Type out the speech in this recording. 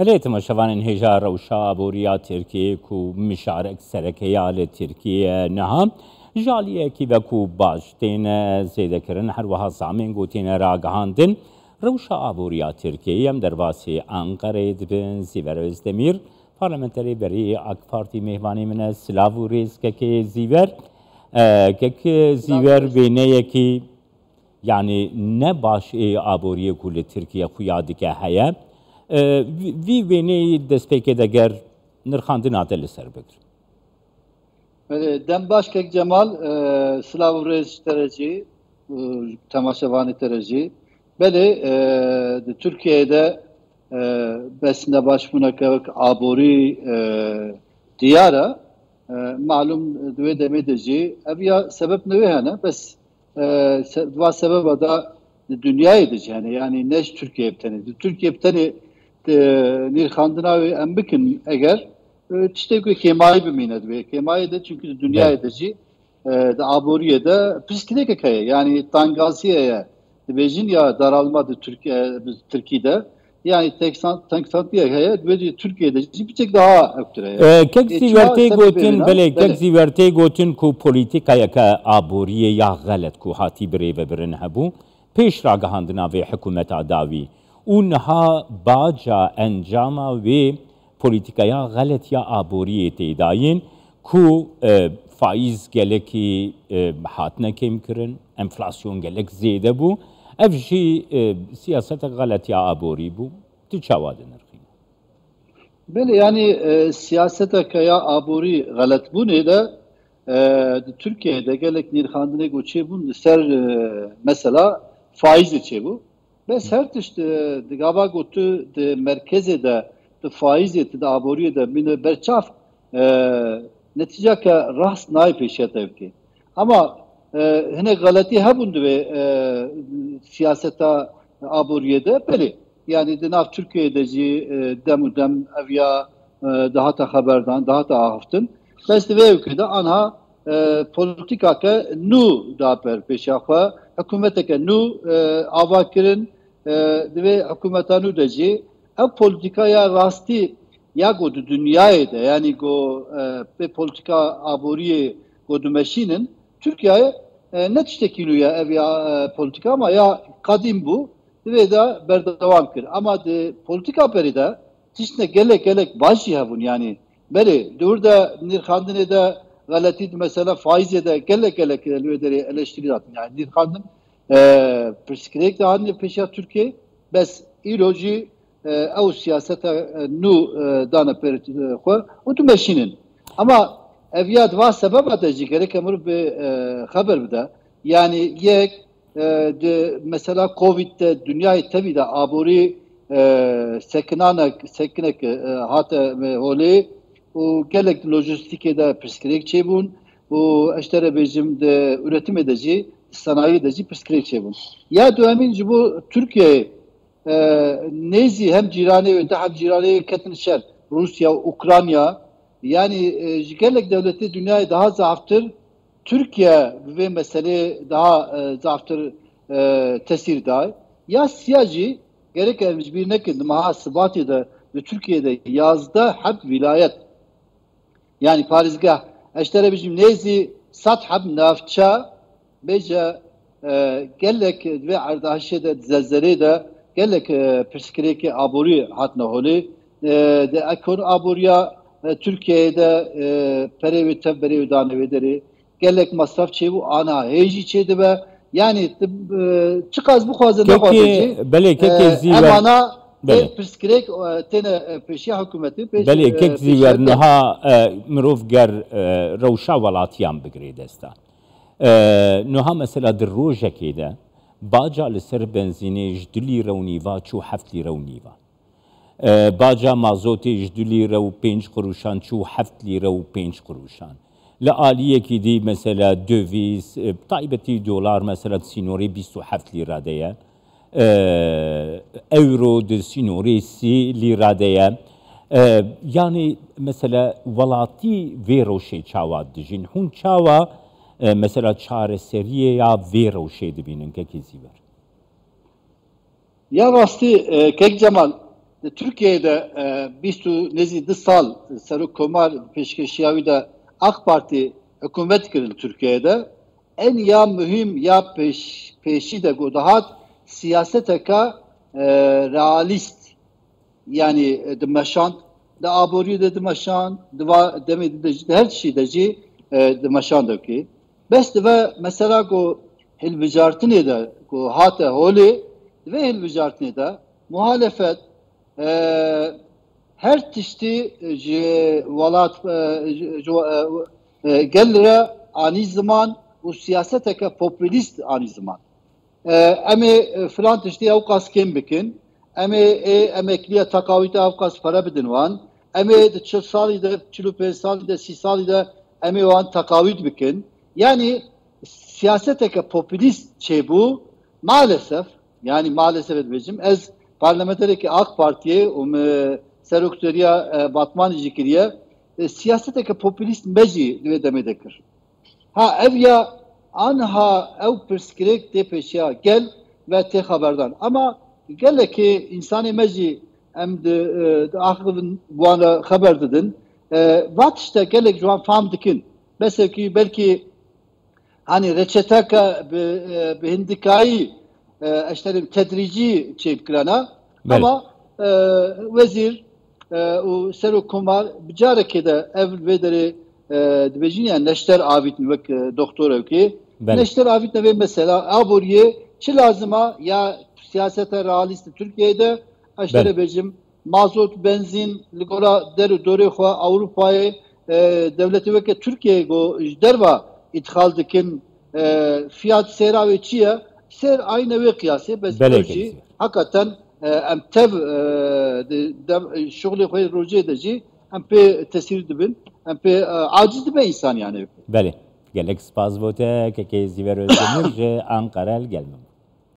مليتم شوان هجار وشا بوريا تركي كو مشارك سركيال تركيا نها جاليه كيفكو باش تين زيد كرن هر وها زامن گوتين راگهاندن روشا بوريا تركيا ام درباسي انقره دبن زيور özdemir parlamenteri beri AK Parti mehmani mine Slavu Rezkeke Ziver kek Ziver ve ne ki yani ne baş aboriye kule Türkiye kuyadike heye vi beni despeke de ger nırkandın adeli serbekir. Dem başkek Cemal Slavu Rez tereci temaşavani tereci beli Türkiye'de besinde başvunakak abori diyara malum dve demedeci evya sebep ne hana bes dva sebep da dünya edici yani neş Türkiye bteni Türkiye bteni nirkhandına ve embikin eğer işte ki kemayı bimine ve kemayı da çünkü dünya edici da aboriye de piskine kaya yani Tangaziye'ye vejin ya daralmadı Türkiye'de yani Tangaziye'ye ve Türkiye'de bir tek daha öktüre. Keksi verte gotin bele keksi verte gotin ku politikaya ka aboriye ya galet ku hati bire ve birin habu peş ragahandına ve hükümet adavi unha baca encama ve politikaya galet ya aboriye teydayin ku faiz geleki hatne kemkirin enflasyon gelek zede bu ev şey siyasete galet ya abori bu tüçavadınır. Böyle yani siyasete kaya abori galet bu ne de Türkiye'de gelek nirkhandine göçe bu ser mesela faiz içe bu. Bes her işte gaba gotu de merkeze de faiz eti de aboriye de mine berçaf netice ka rast nay peşete ki. Ama hene galati habundu ve siyaseta aboriye de böyle. Yani denav Türkiye'deci demudem evya daha da haberdan daha da haftın. Bes de ve ülkede anha politika ke nu da per peşafa hükümete ke nu avakirin ve hükümetanu deci ev politikaya rasti ya godu dünyaya da yani go pe politika aboriye godu meşinin Türkiye'ye ne tiştekiliyor ev ya politika ama ya kadim bu ve da berdevam kır ama de politika peride tişne gelek başı havun yani beri burada nirkhandine de galetid mesela faize de gelek elvederi eleştiri atın yani nirkhandın preskrek de hangi peşa Türkiye bes iloji ev siyasete nu dana perit xo otu meşinin ama eviyat va sebep atıcı gerek emur bir haber bida yani yek de mesela Covid'de dünyayı tabi de abori sekinek hatta holi o gelek lojistike de preskrek çebun o eştere bizim de üretim edici sanayi edici preskrek çebun ya döneminci bu Türkiye nezi hem cirane ve hem cirane ketin şer Rusya, Ukrayna yani gelek devleti dünyayı daha zaaftır Türkiye ve mesele daha zaaftır tesir dahi ya siyasi gerek elmiş bir nekin mahasıbatı ve Türkiye'de yazda hep vilayet yani Parisgah eştere bizim nezi sat hep nafça beca gelek ve ardaşede zelzele de gelek perskreki abori hatna holi de akor aboriya Türkiye'de perevi tebberevi danevederi gelek masraf çevu ana heji çedi ve yani çıkaz bu fazla keki bele keki ziver emana perskrek tene peşi hükümeti peşi bele keki ziver naha mirov ger rewşa velatiyam bigri desta naha mesela der rojekê de baca li ser benzînê ji 2 lîre û nîva çû 7 lîre û nîva baca mazotê ji 2 lîre û 5 qirûşan çû 7 lîre û 5 qirûşan li aliyekî dî mesela döviz taybetî dolar mesela sînorê 27 lîra de ye euro di sînorê 30 lîra de ye yani mesela welatî vê rewşê çawa dijîn hûn çawa mesela çareseriye ya vê rewşê dibînin kekî zîver ya rastî kek Cemal Türkiye'de bistu nezi dısal Serok Komar peşkeşiyavi de AK Parti hükümet kırıldı Türkiye'de. En ya mühim ya peşi de godahat siyaseteka realist yani dimeşan da abori de dimeşan demedi de her şey de dimeşan da ki. Bes de mesela go hilbijartine de go hata holi ve hilbijartine de muhalefet her tişti valat gelire ani zaman bu siyaseteke popülist ani zaman. Emi filan tişti avkas kim bikin, emi emekliye takavite avkas para bidin van, emi de 40 sali de 45 sali de 30 sali de emi van takavit bikin. Yani siyaseteke popülist şey bu maalesef yani maalesef edeceğim ez parlamenterdeki AK Parti'ye Serokteriya Batman Jikiriye siyaseteke popülist meci demedekir. Ha ev ya anha ev perskirek de peşya gel ve te haberdan. Ama gel ki insani meci em de akıbın bu ana haber dedin. Vat işte gel ki an fam dikin. Mesela ki belki hani reçeteka behindikayı işte tedrici çekirana ama vezir o Serok Komar bicareke de ev vedere dibejiniya neşter avit vek doktor evki neşter avit ve mesela aburiye çi lazıma ya siyasete realist Türkiye'de aştere becim mazot benzin ligora der dore xwa Avrupa'ya devleti vek Türkiye go derva ithal dikin fiyat sera ve çiye ser aynı ve kıyası bezbelci hakikaten em tev şغل خوی روزه دجی em pe tesir dibin em pe aciz dibe insan yani. Beli. Gelek spas vote ke kezi ver özdemir Ankara'l gelmem.